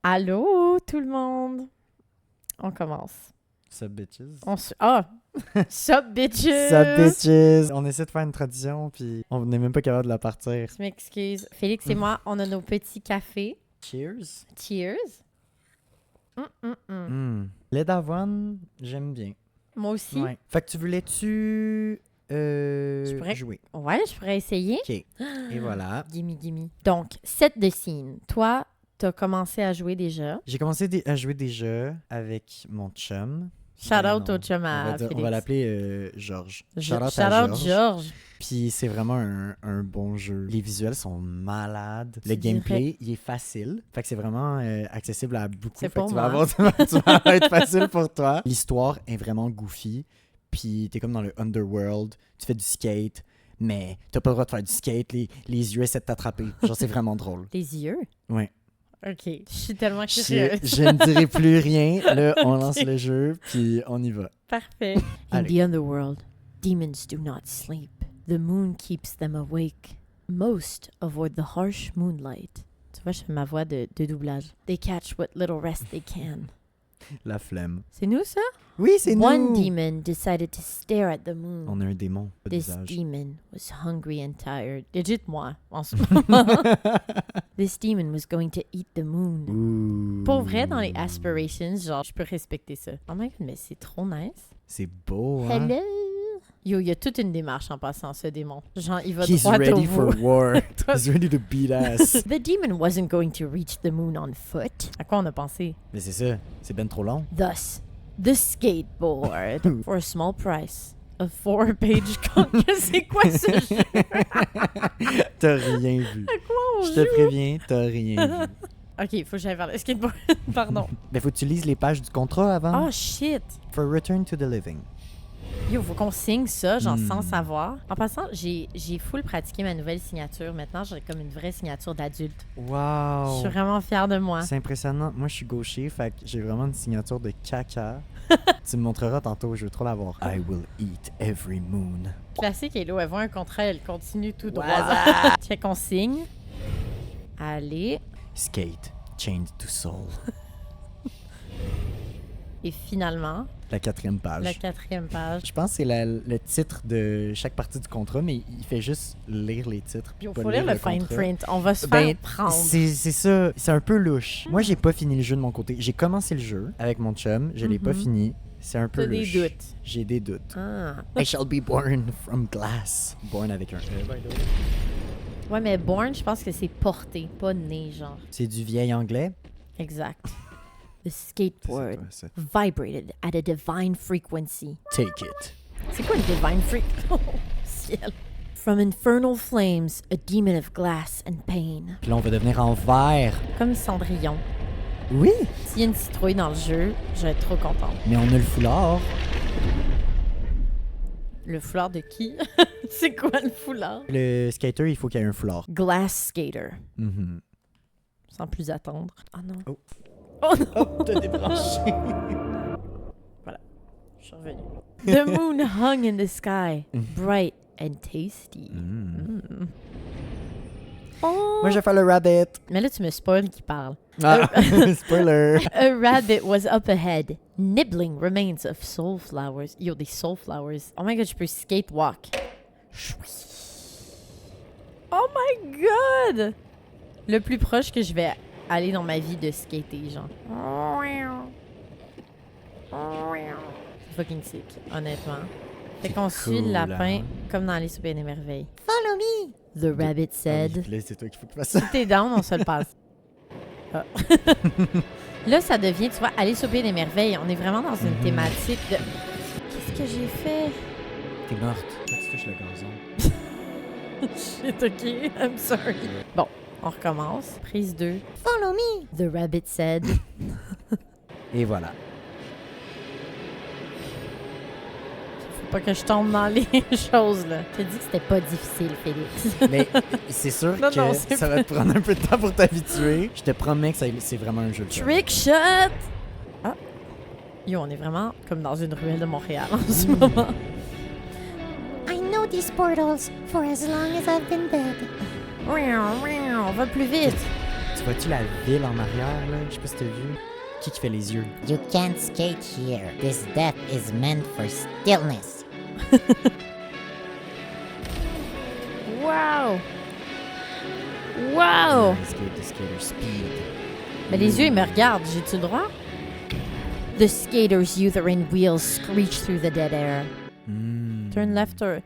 Allô, tout le monde! On commence. Sup, bitches? Sup, bitches! Sup, bitches! On essaie de faire une tradition, puis on n'est même pas capable de la partir. Je m'excuse. Félix et moi, on a nos petits cafés. Cheers! Cheers! Lait d'avoine, j'aime bien. Moi aussi. Ouais. Fait que tu voulais-tu jouer? Ouais, je pourrais essayer. OK. Et voilà. Gimme. Donc, set the scene. Toi, t'as commencé à jouer déjà. J'ai commencé à jouer des jeux avec mon chum. Shout out au chum à Félix. On va l'appeler Georges. Shout out Georges. Puis c'est vraiment un bon jeu. Les visuels sont malades. Le gameplay, il est facile. Fait que c'est vraiment accessible à beaucoup. C'est fait pour que moi. tu vas être facile pour toi. L'histoire est vraiment goofy. Puis t'es comme dans le underworld. Tu fais du skate. Mais t'as pas le droit de faire du skate. Les yeux essaient de t'attraper. Genre, c'est vraiment drôle. Les yeux? Ouais. OK. Je suis tellement curieuse. Je ne dirai plus rien. Là, on lance le jeu, puis on y va. Parfait. In the underworld, demons do not sleep. The moon keeps them awake. Most avoid the harsh moonlight. Tu vois, je fais ma voix de doublage. They catch what little rest they can. La flemme. C'est nous, ça? Oui, c'est nous! One demon decided to stare at the moon. On a un démon, pas de This visage. demon was hungry and tired. Legit moi, en ce moment. This demon was going to eat the moon. Ouh. Pour vrai, dans les aspirations, genre, je peux respecter ça. Oh my god, mais c'est trop nice. C'est beau, hein? Hello! Yo, il y a toute une démarche en passant, ce démon. Genre, il va He's droit au ready bout. for war. He's ready to beat us. The demon wasn't going to reach the moon on foot. À quoi on a pensé? Mais c'est ça, c'est ben trop long. Thus, the skateboard. For a small price. A 4-page comic. C'est quoi ce jeu? T'as rien vu. À quoi on Je joue? te préviens, t'as rien vu. Ok, faut que j'aille vers le skateboard. Pardon. Mais faut que tu lises les pages du contrat avant. Oh shit! For return to the living. Yo, faut qu'on signe ça, genre sans savoir. En passant, j'ai full pratiqué ma nouvelle signature. Maintenant, j'ai comme une vraie signature d'adulte. Wow. Je suis vraiment fière de moi. C'est impressionnant. Moi, je suis gaucher, fait que j'ai vraiment une signature de caca. Tu me montreras tantôt, je veux trop la voir. I will eat every moon. Classique, Hello, elle voit un contrat, elle continue tout droit. Check, on signe. Allez. Skate, chained to soul. Et finalement, La 4e page. la 4e page. Je pense que c'est le titre de chaque partie du contrat, mais il fait juste lire les titres. Il pas faut lire le fine contrat. print. On va se Ben, faire prendre. C'est ça, c'est un peu louche. Moi, j'ai pas fini le jeu de mon côté. J'ai commencé le jeu avec mon chum, je l'ai pas fini. C'est un peu T'as des louche. doutes. J'ai des doutes. Ah. I shall be born from glass. Born avec un E, by the way. Ouais, mais born, je pense que c'est porté, pas né, genre. C'est du vieil anglais. Exact. The skateboard C'est ça. vibrated at a divine frequency. Take it. C'est quoi une divine frequency? Oh, ciel. From infernal flames, a demon of glass and pain. Puis là, on va devenir en vert. Comme Cendrillon. Oui, S'il y a une citrouille dans le jeu, je vais être trop contente. mais on a le foulard. Le foulard de qui? C'est quoi le foulard? Le skater, il faut qu'il y ait un foulard. Glass skater. Mhm. Sans plus attendre. Oh non. Oh. Oh non! Oh, t'as débranché. Je suis revenue. The moon hung in the sky, bright and tasty. Oh! Moi, je vais faire le rabbit. Mais là, tu me spoil qui parle. Ah, spoiler. A rabbit was up ahead, nibbling remains of soul flowers. Yo, des soul flowers. Oh my god, je peux skate walk. Oh my god! Le plus proche que je vais aller dans ma vie de skater, genre. C'est fucking sick, honnêtement. Fait qu'on suit le cool, lapin hein? comme dans les Super des merveilles. Follow me. The rabbit Ah said. oui, puis là, c'est toi qu'il faut que tu fasses ça. Si t'es down, on se le passe. Ah. Là, ça devient, tu vois, aller sauver des merveilles. On est vraiment dans une thématique de... Qu'est-ce que j'ai fait? T'es morte. Toi, tu touches le gazon. Shit, ok. I'm sorry. Bon, on recommence. Prise 2. Follow me. The rabbit said. Et voilà. Faut pas que je tombe dans les choses, là. Je te dis que c'était pas difficile, Félix. Mais c'est sûr Non, que non, c'est ça va te prendre un peu de temps pour t'habituer. Je te promets que c'est vraiment un jeu de fun. Trick shot! Ah. Yo, on est vraiment comme dans une ruelle de Montréal en ce moment. I know these portals for as long as I've been dead. On va plus vite. Tu vois-tu la ville en arrière, là? Je sais pas si t'as vu. Qui fait les yeux? You can't skate here. This deck is meant for stillness. Wow! Wow! The skater speed. Mais les yeux, ils me regardent. J'ai-tu le droit? The skater's uterine wheels screech through the dead air. Turn left or...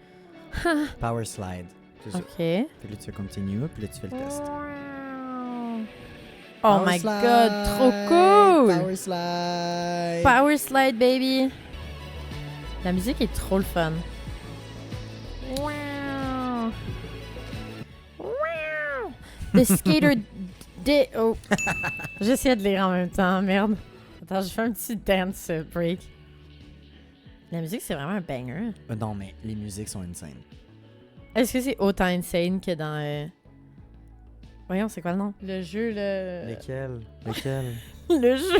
Power slide. C'est ça. OK. Puis là, tu fais continue, puis là, tu fais le test. Oh Power my slide! god, trop cool! Power slide! Power slide, baby! La musique est trop le fun. The skater did... Oh. J'essayais de lire en même temps, merde. Attends, je fais un petit dance break. La musique, c'est vraiment un banger. Non, mais les musiques sont insane. Est-ce que c'est autant insane que dans... Voyons, c'est quoi le nom? Le jeu, Lequel? Le jeu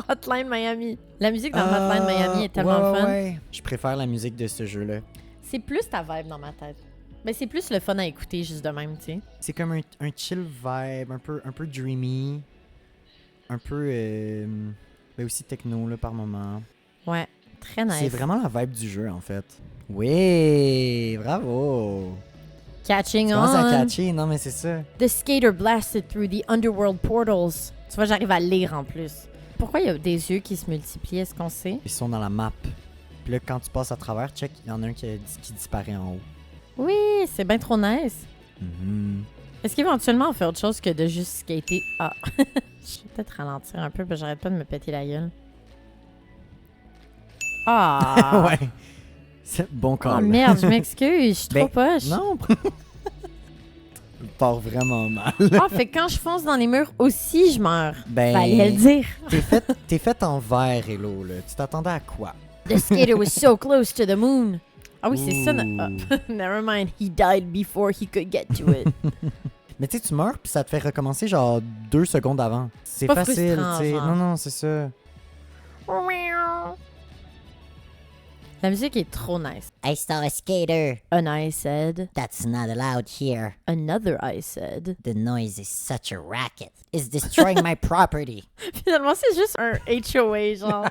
Hotline Miami. La musique dans Hotline Miami est tellement fun. Ouais. Je préfère la musique de ce jeu-là. C'est plus ta vibe dans ma tête. Mais c'est plus le fun à écouter juste de même, tu sais. C'est comme un chill vibe, un peu dreamy, un peu mais aussi techno là, par moment. Ouais, très nice. C'est vraiment la vibe du jeu en fait. Oui, bravo. Catching Tu commences à on. catcher, non mais c'est ça. The skater blasted through the underworld portals. Tu vois, j'arrive à lire en plus. Pourquoi il y a des yeux qui se multiplient, est-ce qu'on sait? Ils sont dans la map. Puis là, quand tu passes à travers, check, il y en a un qui disparaît en haut. Oui, c'est bien trop nice. Mhm. Est-ce qu'éventuellement on fait autre chose que de juste skater? Ah, je vais peut-être ralentir un peu, parce que j'arrête pas de me péter la gueule. Ah! Ouais. C'est bon Oh call. merde, je m'excuse, je suis trop Ben, poche. Non. Il part vraiment mal. Ah, fait que quand je fonce dans les murs aussi, je meurs. Ben, Fallait le dire. T'es fait en vert, Hello, là. Tu t'attendais à quoi? The skater was so close to the moon. Ah oui, c'est ça. Ouh. Never mind, he died before he could get to it. Mais tu sais, tu meurs, puis ça te fait recommencer genre 2 secondes avant. C'est pas facile, frustrant, tu sais. genre. Non, c'est ça. La musique est trop nice. I saw a skater. An eye said. That's not allowed here. Another eye said. The noise is such a racket. It's destroying my property. Finalement, c'est juste un HOA, genre.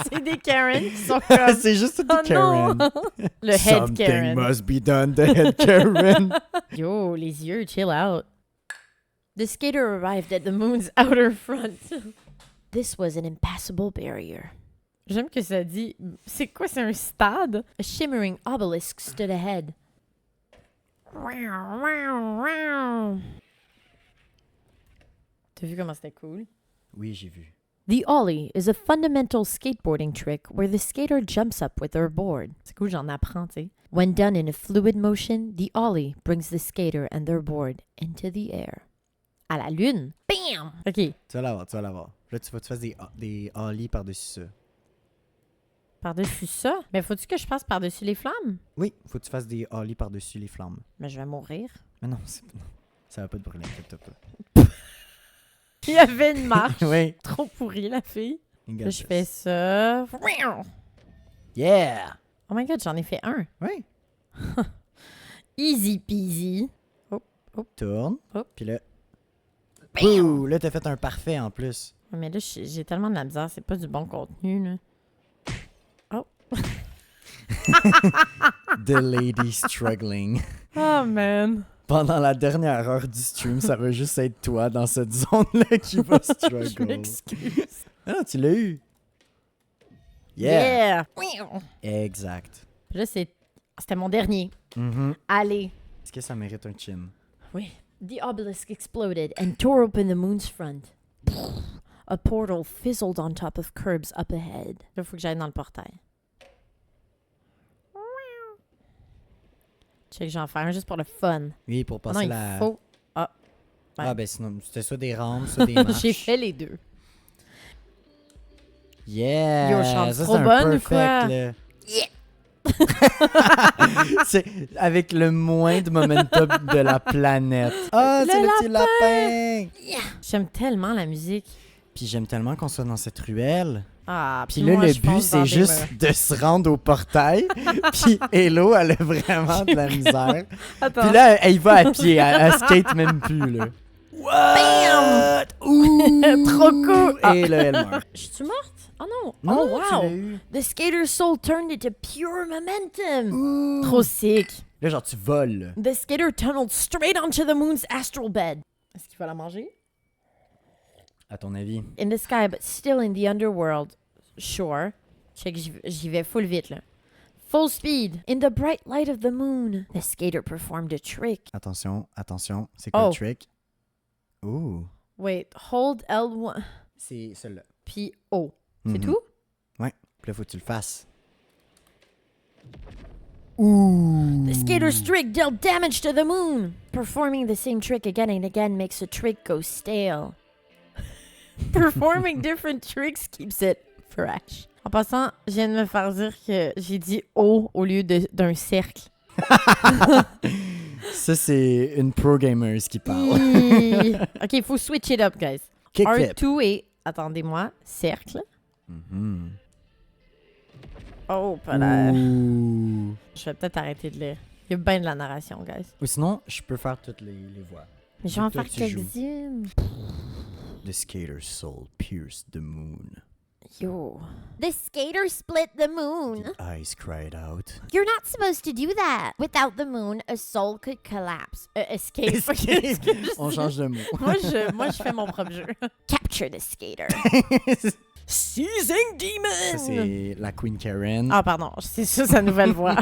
C'est des Karen qui sont comme... C'est juste Oh une Karen. non! Le head Karen. must be done, the head Karen. Yo, les yeux, chill out. The skater arrived at the moon's outer front. This was an impassable barrier. J'aime que ça dit... C'est quoi, c'est un stade? A shimmering obelisk stood ahead. T'as vu comment c'était cool? Oui, j'ai vu. The ollie is a fundamental skateboarding trick where the skater jumps up with their board. C'est cool, j'en apprends, tu sais. When done in a fluid motion, the ollie brings the skater and their board into the air. À la lune. Bam! OK. Tu vas l'avoir. Là, tu fasses des ollies par-dessus ça. Par-dessus ça? Mais faut-tu que je passe par-dessus les flammes? Oui, faut que tu fasses des ollies par-dessus les flammes. Mais je vais mourir. Mais non, ça va pas te brûler, inquiète-toi pas. Il y avait une marche. Oui. Trop pourrie, la fille. You got Là, je this. fais ça. Yeah! Oh my god, j'en ai fait un. Oui. Easy peasy. Tourne. Hop. Puis là... Ouh, là, t'as fait un parfait en plus. Mais là, j'ai tellement de la misère. C'est pas du bon contenu, là. The lady struggling. Oh, man. Pendant la dernière heure du stream, ça va juste être toi dans cette zone-là qui va Je struggle. m'excuse. Ah non, tu l'as eu. Yeah. Yeah. Exact. Là, c'était mon dernier. Mhm. Allez. Est-ce que ça mérite un chin? Oui. The obelisk exploded and tore open the moon's front. A portal fizzled on top of curbs up ahead. Là, faut que j'aille dans le portail. Check, j'en fais un juste pour le fun. Oui, pour Non, passer il la... faut... Ah. Ah, ben sinon, c'était soit des rampes, soit des marches. J'ai fait les deux. Yeah! Yo, je chante ça, trop c'est un bonne ou perfect, quoi? là. C'est avec le moins de momentum de la planète. Ah, Le c'est le petit lapin! J'aime tellement la musique. Puis j'aime tellement qu'on soit dans cette ruelle. Ah, Puis là, moi, le je but, fonce dans c'est des juste murs. de se rendre au portail. Puis Hello, elle a vraiment de la misère. Attends. Puis là, elle y va à pied. Elle skate même plus, là. Bam! Ouh! Trop cool! Et là, elle meurt. Je suis morte? Oh non! Non, Oh tu l'as wow! eu. The skater's soul turned into pure momentum! Ouh. Trop sick! Là, genre, tu voles. The skater tunneled straight onto the moon's astral bed. Est-ce qu'il va la manger? À ton avis? In the sky, but still in the underworld. Sure. Check, j'y vais full vite, là. Full speed. In the bright light of the moon, the skater performed a trick. Attention, attention. C'est quoi Oh. le trick? Ouh. Wait, hold L1, C'est celui-là. puis O. C'est Mhm. tout? Ouais. Puis là, faut que tu le fasses. Ouh. The skater's trick dealt damage to the moon. Performing the same trick again and again makes a trick go stale. Performing different tricks keeps it fresh. En passant, je viens de me faire dire que j'ai dit O au lieu d'un cercle. Ça, c'est une pro gamers qui parle. OK, il faut switch it up, guys. Kickflip. R2 et, attendez-moi, cercle. Mhm. Oh, pas l'air. Ouh. Je vais peut-être arrêter de lire. Il y a bien de la narration, guys. Ou sinon, je peux faire toutes les voix. Mais je vais en Toi, faire tu joues. quelques-unes. The skater's soul pierced the moon. Yo. The skater split the moon. The eyes cried out. You're not supposed to do that. Without the moon, a soul could collapse. Escape. On change de mot. moi, je fais mon propre jeu. Capture the skater. Seizing Demon! Ça, c'est la Queen Karen. Ah, pardon, c'est ça sa nouvelle voix.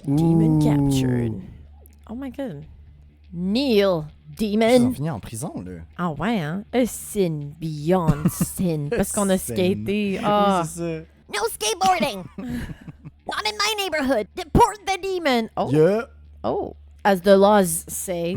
Demon Ouh. captured. Oh my god. Neil Ils Demon. ont fini en prison, là. Ah ouais, hein? A sin beyond sin. Parce qu'on a Sin. skaté. Ah. Oui, c'est ça. No skateboarding. Not in my neighborhood. Deport the demon. Oh. Yeah. Oh. As the laws say,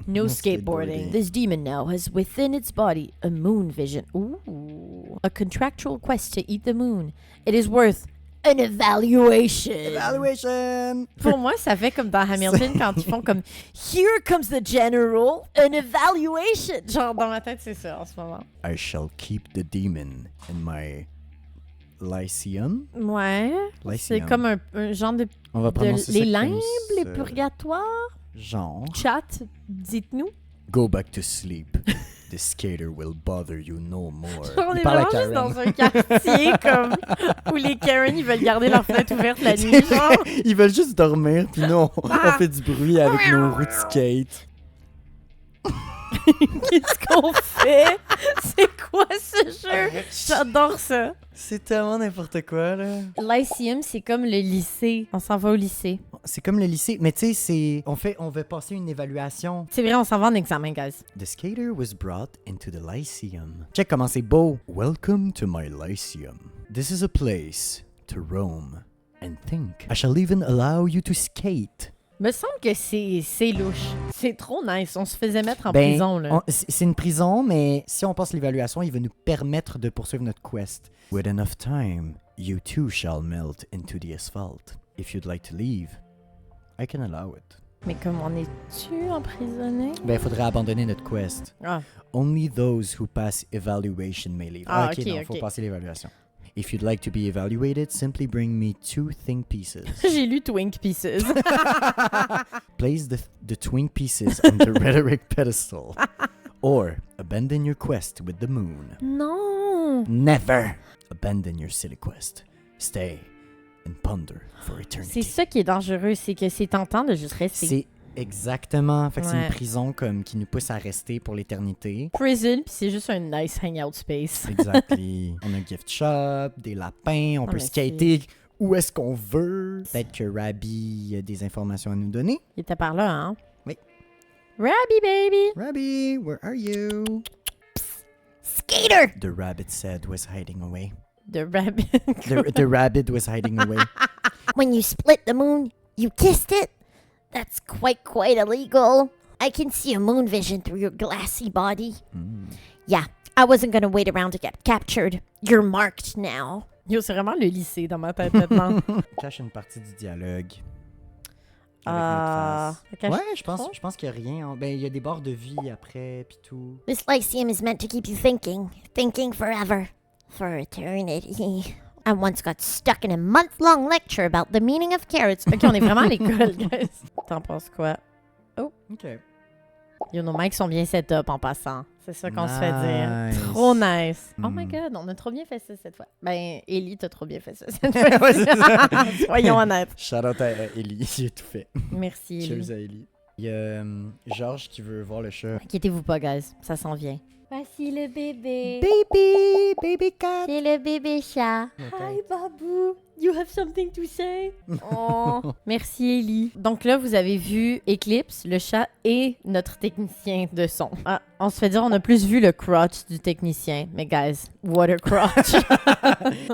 no, No skateboarding. skateboarding. This demon now has within its body a moon vision. Ooh. A contractual quest to eat the moon. It is worth an evaluation. Evaluation. Pour moi, ça fait comme dans Hamilton quand ils font comme Here comes the general, an evaluation. Genre, dans ma tête, c'est ça en ce moment. I shall keep the demon in my Lyceum. Ouais. C'est Lyceum. comme un genre de On va prononcer ça les comme limbes, les ça. purgatoires. Genre. Chat, dites-nous. Go back to sleep. The skater will bother you no more. On Il est parle à vraiment juste Karen. dans un quartier comme où les Karen ils veulent garder leur fenêtre ouverte la nuit. Genre. Ils veulent juste dormir, puis nous, on fait du bruit avec nos roues de skate. Qu'est-ce qu'on fait? C'est quoi ce jeu? J'adore ça. C'est tellement n'importe quoi, là. Lyceum, c'est comme le lycée. On s'en va au lycée. C'est comme le lycée, mais tu sais, c'est... On veut passer une évaluation. C'est vrai, on s'en va en examen, guys. The skater was brought into the Lyceum. Check comment c'est beau. Welcome to my Lyceum. This is a place to roam and think. I shall even allow you to skate. Me semble que c'est louche. C'est trop nice. On se faisait mettre en Ben, prison, là. C'est une prison, mais si on passe l'évaluation, il va nous permettre de poursuivre notre quest. With enough time, you too shall melt into the asphalt. If you'd like to leave, I can allow it. Mais comme on est-tu emprisonné? Ben, il faudrait abandonner notre quest. Ah. Only those who pass evaluation may leave. Ah, ok, ok, non, ok. faut passer l'évaluation. If you'd like to be evaluated, simply bring me 2 think pieces. J'ai lu Twink Pieces. Place the twink pieces on the rhetoric pedestal. Or abandon your quest with the moon. Non! Never abandon your silly quest. Stay and ponder for eternity. C'est ça qui est dangereux, c'est que c'est tentant de juste rester. C'est exactement. Fait que c'est Ouais. une prison comme qui nous pousse à rester pour l'éternité. Prison, puis c'est juste un nice hangout space. Exactly. On a un gift shop, des lapins, on Ah, peut mais skater où est-ce qu'on veut. Peut-être que Rabbi a des informations à nous donner. Il était par là, hein? Oui. Rabbi, baby! Rabbi, where are you? Skater! The rabbit said was hiding away. The rabbit. The rabbit was hiding away. When you split the moon, you kissed it? That's quite illegal. I can see a moon vision through your glassy body. Mm. Yeah, I wasn't gonna wait around to get captured. You're marked now. Yo, c'est vraiment le lycée dans ma tête maintenant. Cache une partie du dialogue. Avec Ah. notre face. Ouais, je pense qu'il y a rien. Ben, il y a des barres de vie après, puis tout. This Lyceum is meant to keep you thinking forever, for eternity. I once got stuck in a month-long lecture about the meaning of carrots. Ok, on est vraiment à l'école, guys. T'en penses quoi? OK. Yo, nos mics sont bien set up en passant. C'est ça qu'on se fait dire. Nice. Trop nice. Oh my Mm. God, on a trop bien fait ça cette fois. Ben, Ellie, t'as trop bien fait ça cette fois. Ouais, c'est ça. Soyons honnêtes. Shout out à Ellie, j'ai tout fait. Merci, Ellie. Cheers à Ellie. Il y a Georges qui veut voir le chat. Inquiétez-vous pas, guys. Ça s'en vient. Voici le bébé. Baby cat. C'est le bébé chat. Hi, Babou. You have something to say? Oh. Merci, Ellie. Donc là, vous avez vu Eclipse, le chat, et notre technicien de son. Ah, on se fait dire, on a plus vu le crotch du technicien. Mais guys, what a crotch.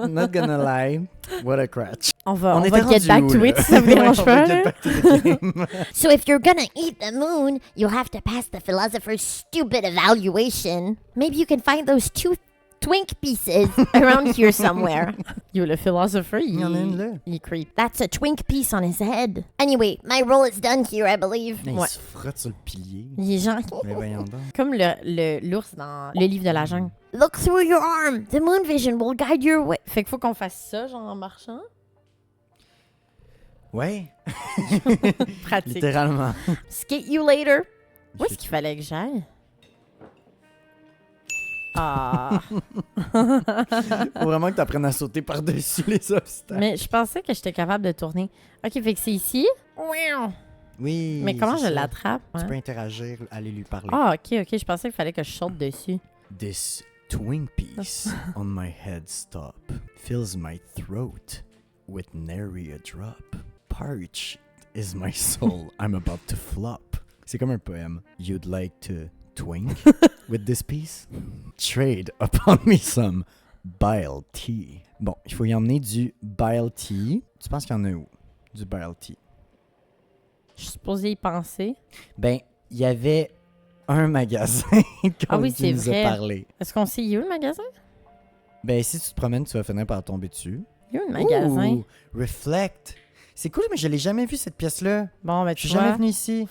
Not gonna lie, what a crutch. On va était get rendu back où, to là? it si ça vous dérange Ouais, on pas. va get là. back to the game. So if you're gonna eat the moon, you'll have to pass the philosopher's stupid evaluation. Maybe you can find those two twink pieces around here somewhere. Yo, le philosopher, Il y en a une là. il creep. That's a twink piece on his head. Anyway, my role is done here, I believe. Mais Ouais. il se frotte sur le pilier. Il est genre Mais voyons donc. comme l'ours dans le livre de la jungle. Look through your arm. The moon vision will guide your way. Fait qu'il faut qu'on fasse ça, genre en marchant. Ouais, Pratique. littéralement. Skate you later. Où est-ce qu'il fallait que j'aille? Ah. Faut vraiment que tu apprennes à sauter par-dessus les obstacles. Mais je pensais que j'étais capable de tourner. Ok, fait que c'est ici. Oui. Mais comment c'est je ça. l'attrape? Tu hein? peux interagir, aller lui parler. Ah, ok. Je pensais qu'il fallait que je saute dessus. This twink piece on my head stop fills my throat with nary a drop. Parched is my soul, I'm about to flop. C'est comme un poème. You'd like to twink with this piece? Trade upon me some bile tea. Bon, il faut y emmener du bile tea. Tu penses qu'il y en a où? Du bile tea. Je suis supposée y penser. Ben, il y avait un magasin quand Ah oui, tu c'est nous vrai. a parlé. Est-ce qu'on sait où le magasin? Ben, si tu te promènes, tu vas finir par tomber dessus. Il y a où le magasin? Ouh, Reflect. C'est cool, mais je l'ai jamais vu cette pièce-là. Bon, ben Je tu suis jamais vois. venu ici.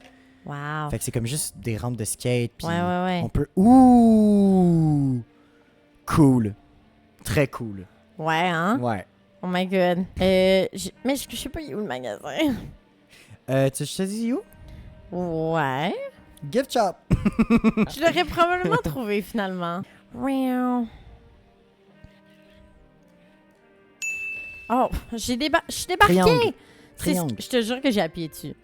Wow. Fait que c'est comme juste des rampes de skate. Puis Ouais. on peut. Ouh! Cool. Très cool. Ouais, hein? Ouais. Oh my god. Mais je sais pas où le magasin. Tu te dis où? Ouais. Gift shop. Je l'aurais probablement trouvé finalement. Oh, je suis débarquée! Triangle. C'est- Triangle. Je te jure que j'ai appuyé dessus.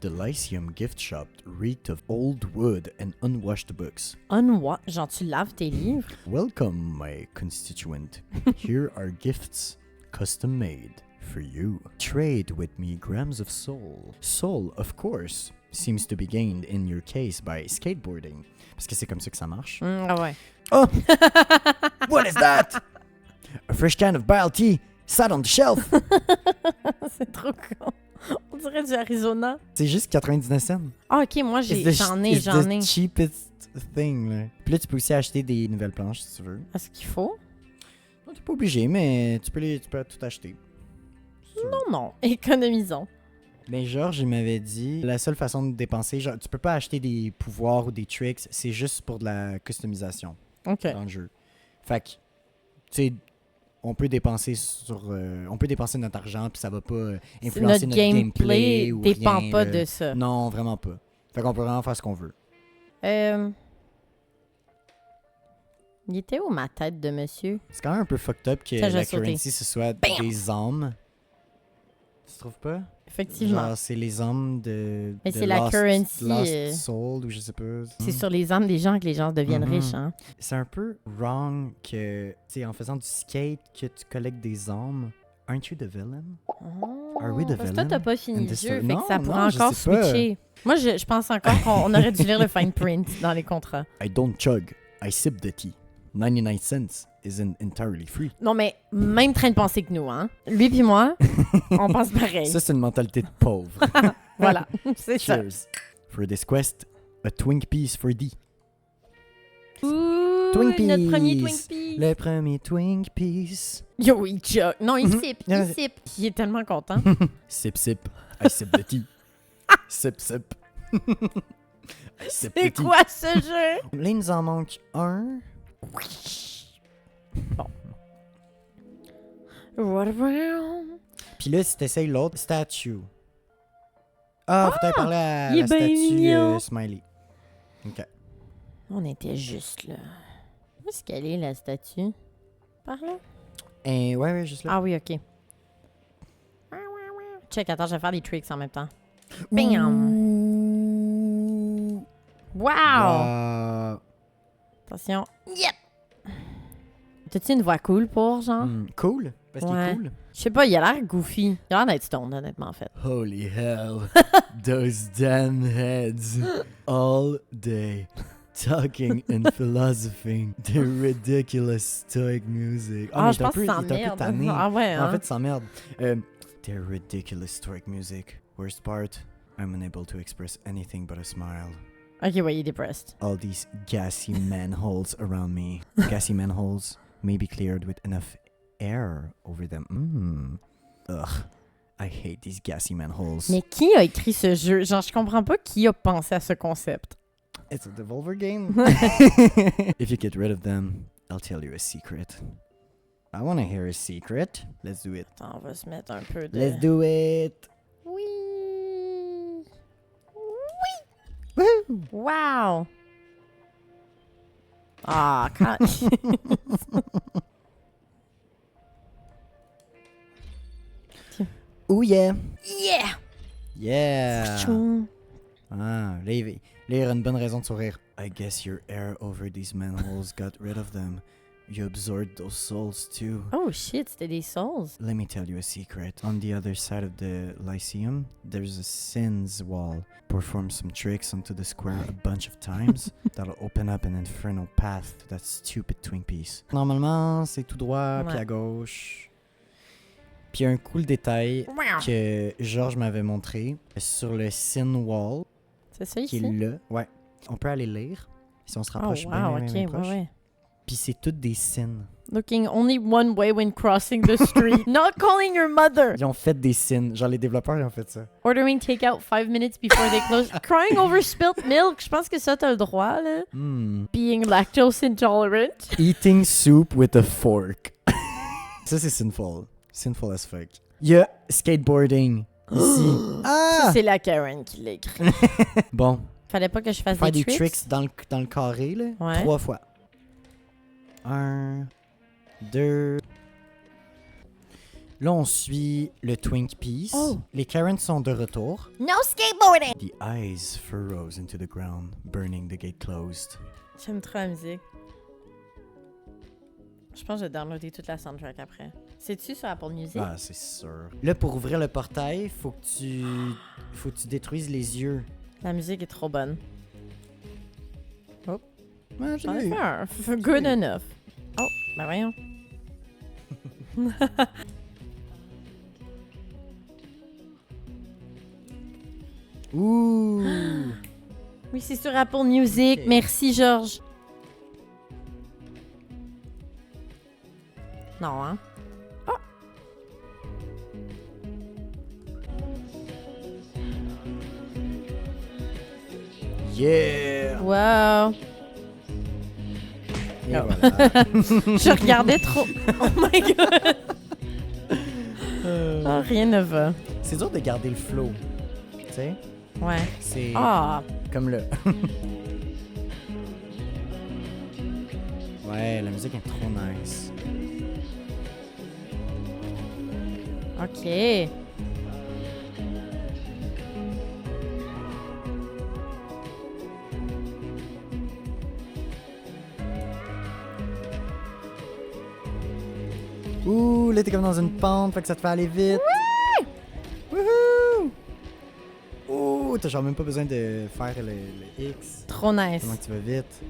The Lyceum gift shop reeked of old wood and unwashed books. Genre, tu laves tes livres? Welcome, my constituent. Here are gifts, custom made for you. Trade with me grams of soul. Soul, of course, seems to be gained in your case by skateboarding. Parce que c'est comme ça que ça marche. Ah ouais. Oh! What is that? A fresh can of bile tea sat on the shelf. C'est trop con. On dirait du Arizona. C'est juste 99 cents. Ah, ok, moi j'en ai. It's the cheapest thing, là. Puis là, tu peux aussi acheter des nouvelles planches si tu veux. Est-ce qu'il faut? Non, t'es pas obligé, mais tu peux tout acheter. Si tu veux. Non. Économisons. Mais Georges, il m'avait dit, la seule façon de dépenser, genre, tu peux pas acheter des pouvoirs ou des tricks, c'est juste pour de la customisation Ok. dans le jeu. Fait que, tu sais, on peut dépenser notre argent puis ça va pas influencer notre gameplay ou dépend rien, pas là. de ça. Non, vraiment pas. Fait qu'on peut vraiment faire ce qu'on veut. Il était où ma tête de monsieur? C'est quand même un peu fucked up que Ça, j'ai la sauté. currency ce soit Bam! des âmes. Tu trouves pas? Effectivement. Genre, c'est les âmes de. Mais de c'est la Lost- currency, Lost Soul ou je sais pas. C'est sur les âmes des gens que les gens deviennent Mhm. riches, hein? C'est un peu wrong que, tu sais, en faisant du skate, que tu collectes des âmes. Aren't you the villain? Are we the Parce que toi, villain t'as pas fini in le this jeu, story? fait que ça Non, pourrait non, je encore sais pas. switcher. Moi, je pense encore qu'on aurait dû lire le fine print dans les contrats. I don't chug, I sip the tea. 99 cents isn't entirely free. Non, mais même train de penser que nous, hein? Lui puis moi, on pense pareil. Ça, c'est une mentalité de pauvre. Voilà, c'est ça. Cheers. For this quest, a twink piece for thee. Ouh, Twink notre premier Peas. Twink Peas. Le premier twink piece. Yo, il chug. Non, il Mhm. sip, Yeah. il sip. Il est tellement content. Sip, sip, I sip the tea. Sip, sip. I sip the C'est tea. quoi ce jeu? Là, il nous en manque un. Bon. What around? Puis là, si t'essayes l'autre, statue. Ah, faut aller parler à il est la bien statue mignon. Smiley. OK. On était juste là. Où est-ce qu'elle est, la statue? Par là? Et ouais, juste là. Ah oui, OK. Check, attends, je vais faire des tricks en même temps. Bam! Ouh. Wow! Wow. Attention. Yep! T'as-tu une voix cool pour, genre? Cool. Parce qu'il Ouais. est cool. Je sais pas, il a l'air goofy. Il a l'air d'être stone, honnêtement, en fait. Holy hell. Those damn heads. All day. Talking and philosophizing. The ridiculous stoic music. Ah, mais je il est un pense peu- que il est un peu s'emmerde. tanné. Ah ouais, hein? En fait, ça m'emmerde. The ridiculous stoic music. Worst part, I'm unable to express anything but a smile. OK, ouais, il est depressed. All these gassy manholes around me. Gassy manholes may be cleared with enough air over them. Ugh. I hate these gassy manholes. Mais qui a écrit ce jeu? Genre, je comprends pas qui a pensé à ce concept. It's a Devolver game. If you get rid of them, I'll tell you a secret. I want to hear a secret. Let's do it. Attends, on va se mettre un peu de... Let's do it. Oui! Woo! Wow! Ah, quand... Oh yeah. Yeah! Yeah. Tchoum. Ah, là, il y a une bonne raison de sourire. I guess your air over these manholes got rid of them. You absorbed those souls too. Oh shit, c'était des souls. Let me tell you a secret. On the other side of the Lyceum, there's a sins wall. Perform some tricks onto the square a bunch of times. That'll open up an infernal path to that stupid Twin Piece. Normalement, c'est tout droit, puis Ouais. à gauche. Puis il y a un cool détail que Georges m'avait montré sur le sin wall, C'est ça qui ici? est là. Ouais. On peut aller lire si on se Oh rapproche bien, wow, bien, ok, bien ouais, proche. ouais. Puis c'est toutes des sins. Looking only one way when crossing the street. Not calling your mother. Ils ont fait des sins. Genre les développeurs ils ont fait ça. Ordering takeout 5 minutes before they close. Crying over spilt milk. Je pense que ça, t'as le droit, là. Being lactose intolerant. Eating soup with a fork. Ça, c'est sinful. Sinful as fuck. Il y a skateboarding ici. Ça, c'est la Karen qui l'a écrit. Bon, Fallait pas que je fasse faire des des tricks dans le carré, là. Ouais. 3 fois. 1, 2. Là, on suit le Twink Piece. Oh. Les Karens sont de retour. No skateboarding. The eyes furrows into the ground, burning the gate closed. J'aime trop la musique. Je pense que je vais downloader toute la soundtrack après. C'est-tu sur Apple Music? Ah, c'est sûr. Là, pour ouvrir le portail, faut que tu détruises les yeux. La musique est trop bonne. Ouais, J'en ai fait un. Good enough. Oh, ben voyons. Ouh! Oui, c'est sur Apple Music. Ok. Merci, Georges. Non, hein? Yeah! Wow! Et Oh. voilà. Je regardais trop. Oh my god! Oh, rien ne va. C'est dur de garder le flow. Tu sais? Ouais. C'est Ah! comme là. Ouais, la musique est trop nice. OK. Ouh, là t'es comme dans une pente, fait que ça te fait aller vite. Wouhou! Ouh, t'as genre même pas besoin de faire le X. Trop nice. Comment que tu vas vite.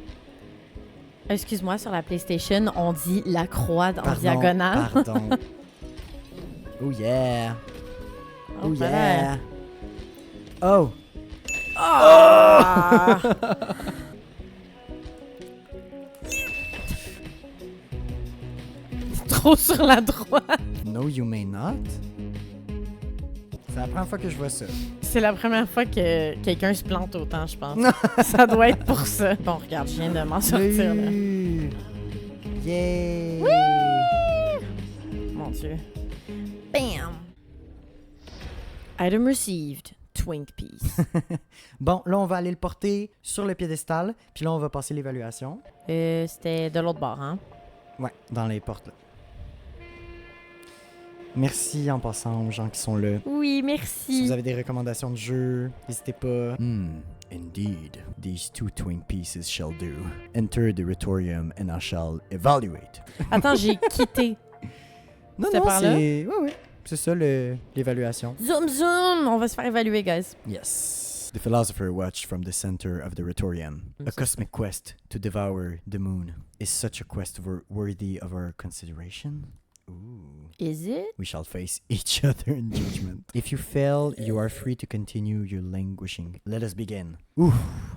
Excuse-moi, sur la PlayStation, on dit la croix en Pardon, diagonale. Pardon. Oh yeah. Oh, Oh voilà. yeah. Oh. Ah! Trop sur la droite. No, you may not. C'est la première fois que je vois ça. C'est la première fois que quelqu'un se plante autant, je pense. Ça doit être pour ça. Bon, regarde, je viens de m'en sortir, là. Yeah! Mon Dieu. Bam! Item received. Twink Piece. Bon, là, on va aller le porter sur le piédestal, puis là, on va passer l'évaluation. C'était de l'autre bord, hein? Ouais, dans les portes, là. Merci en passant aux gens qui sont là. Oui, Si merci. vous avez des recommandations de jeux, n'hésitez pas. Indeed, these 2 twink pieces shall do. Enter the Retorium and I shall evaluate. Attends, j'ai quitté. Non, C'était non, par là? c'est... Ouais. C'est ça, l'évaluation. Zoom, zoom! On va se faire évaluer, guys. Yes. The philosopher watched from the center of the Retorium. A cosmic quest to devour the moon. Is such a quest worthy of our consideration? Ooh. Is it? We shall face each other in judgment. If you fail, you are free to continue your languishing. Let us begin. Ooh.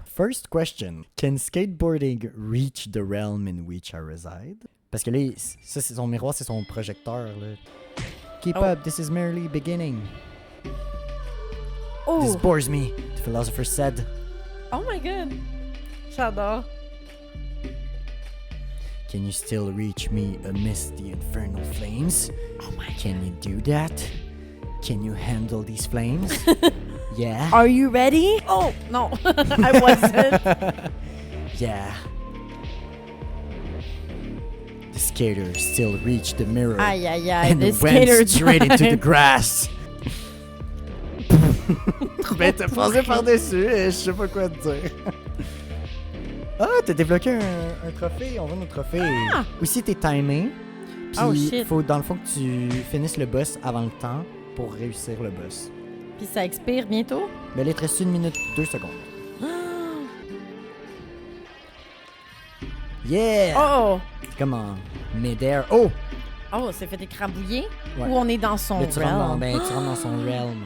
First question. Can skateboarding reach the realm in which I reside? Parce que là, ça, c'est son miroir, c'est son projecteur, là. Keep up, this is merely beginning. Oh! This bores me, the philosopher said. Oh my god! J'adore. Can you still reach me amidst the infernal flames? Oh my Can you do that? Can you handle these flames? Yeah. Are you ready? Oh, no. I wasn't. Yeah. The skater still reached the mirror Aïe, aïe, aïe. and The went skater straight into the time. grass. Ben, t'as passé par-dessus et je sais pas quoi te dire. Ah, t'as débloqué un trophée. On voit notre trophée. Ah! Aussi, t'es timé. Puis, Oh, shit. faut dans le fond que tu finisses le boss avant le temps pour réussir le boss. Puis ça expire bientôt? Mais là, il te reste 1 minute 2 secondes. Yeah! Oh! C'est comme en mid-air. Oh! Oh, c'est fait écrabouiller? Ouais. Ou on est dans son Là, tu rentres realm? tu rentres dans son realm.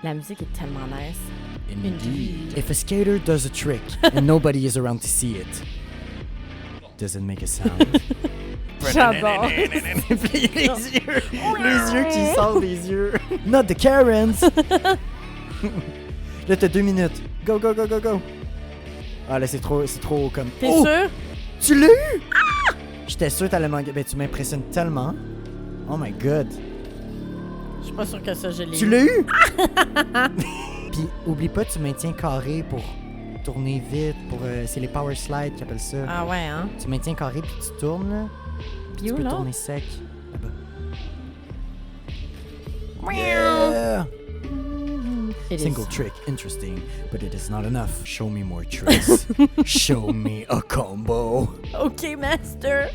La musique est tellement nice. Indeed. If a skater does a trick and nobody is around to see it, does it make a sound? J'adore. Puis les yeux qui sortent des yeux. Not the Karens! Là, t'as 2 minutes. Go, go, go, go, go. Ah, là, c'est trop comme... T'es Oh! sûr? Tu l'as eu? Ah! J'étais sûr que t'allais manquer. Ben, tu m'impressionnes tellement. Oh my god. Je suis pas sûre que ça, je l'ai Tu eu. l'as eu? Puis, oublie pas, tu maintiens carré pour tourner vite. C'est les power slides qui appellent ça. Ah ouais, hein? Tu maintiens carré puis tu tournes, là. Puis Tu où, peux là? tourner sec. Là-bas. Yeah! It is. Single trick, interesting, but it is not enough. Show me more tricks. Show me a combo. OK, master.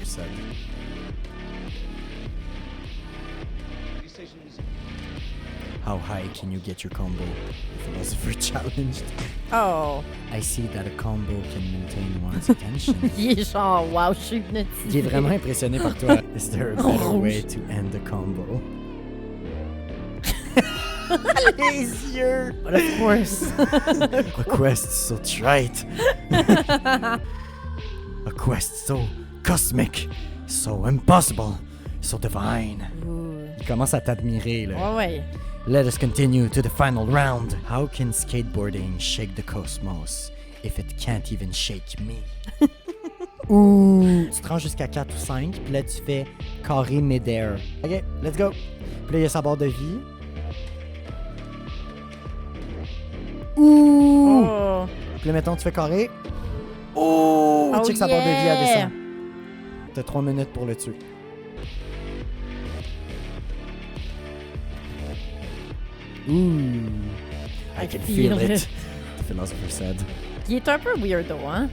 How high can you get your combo? The philosopher challenged. Oh. I see that a combo can maintain one's attention. Il est genre, wow, je suis hypnotisée. Il est vraiment impressionné par toi. Is there a better Rouge. way to end the combo? Les yeux! But of course. A quest so trite. A quest so cosmic, so impossible, so divine. Ouh. Il commence à t'admirer, là. Ouais, ouais. Let us continue to the final round. How can skateboarding shake the cosmos if it can't even shake me? Ouh! Tu te rends jusqu'à 4 ou 5, puis là, tu fais carré mid-air. OK, let's go. Puis là, il y a sa barre de vie. Ouh! Oh. Puis là, mettons, tu fais carré. Oh! Oh, Check sa barre de vie, elle yeah! descend. T'as 3 minutes pour le tuer. Ooh! I can feel it, the philosopher said. Il est un peu weirdo, hein?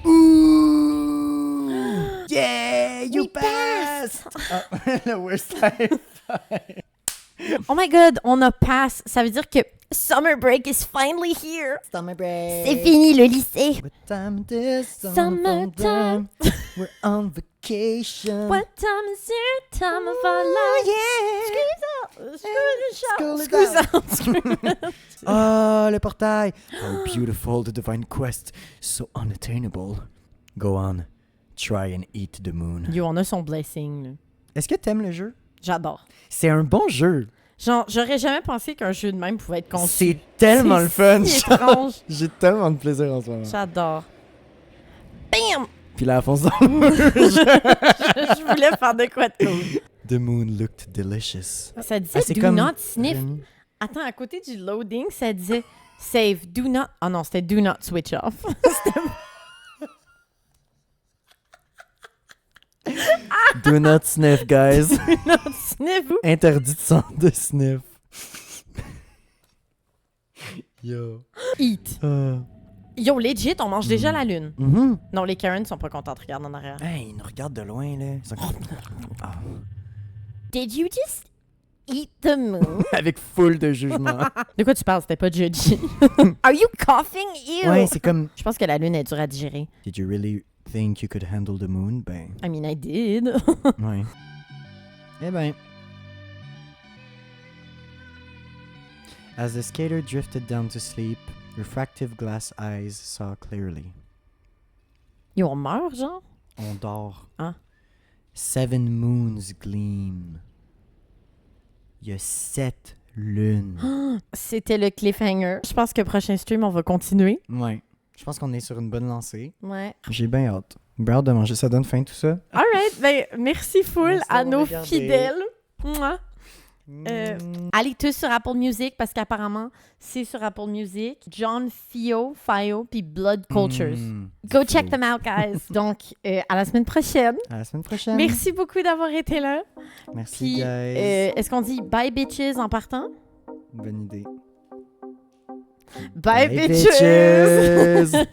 Ooh! Yeah! You We passed! The worst time. Oh my god, on a pass. Ça veut dire que summer break is finally here. Summer break. C'est fini le lycée. What time it is? Summertime. We're on vacation. What time is it? Time of our life. Yeah! School Squeeze is out. Squeeze out. Ah, le portail! How beautiful the divine quest, so unattainable. Go on, try and eat the moon. Yo, on a son blessing. Là. Est-ce que t'aimes le jeu? J'adore. C'est un bon jeu. Genre, j'aurais jamais pensé qu'un jeu de même pouvait être conçu. C'est tellement le fun. si étrange. J'ai tellement de plaisir en ce moment. J'adore. Bam! Puis là, Alphonse dans le mur. Je voulais faire de quoi de cool. The moon looked delicious. Ça disait c'est do comme not sniff. Rémi. Attends, à côté du loading, ça disait save, do not. Ah non, c'était do not switch off. C'était- Do not sniff, guys. do not sniff. Interdit de sniff. Yo. Eat. Yo, legit, on mange déjà la lune. Non, les Karen sont pas contentes. Regarde en arrière. Hey, ils nous regardent de loin, là. Ils sont comme- Ah. Did you just eat the moon? Avec full de jugement. De quoi tu parles? C'était pas judgy. Are you coughing? Ew. Ouais, c'est comme... Je pense que la lune est dure à digérer. Did you really think you could handle the moon? Ben, I mean, I did. ouais. Eh ben... As the skater drifted down to sleep, refractive glass eyes saw clearly. Yo, on meurt, genre? On dort. Hein? 7 moons gleam. Il y a 7 lunes. C'était le cliffhanger. Je pense que prochain stream, on va continuer. Ouais. Je pense qu'on est sur une bonne lancée. Ouais. J'ai bien hâte. Bien hâte de manger. Ça donne faim tout ça? Alright, ben merci full Merci à d'avoir nos regardé. fidèles. Mouah. Allez tous sur Apple Music parce qu'apparemment, c'est sur Apple Music. John Fio, puis Blood Cultures. Go check them out, guys. Donc, à la semaine prochaine. À la semaine prochaine. Merci beaucoup d'avoir été là. Merci, Puis, guys. est-ce qu'on dit bye bitches en partant? Bonne idée. Bye bitches! bitches!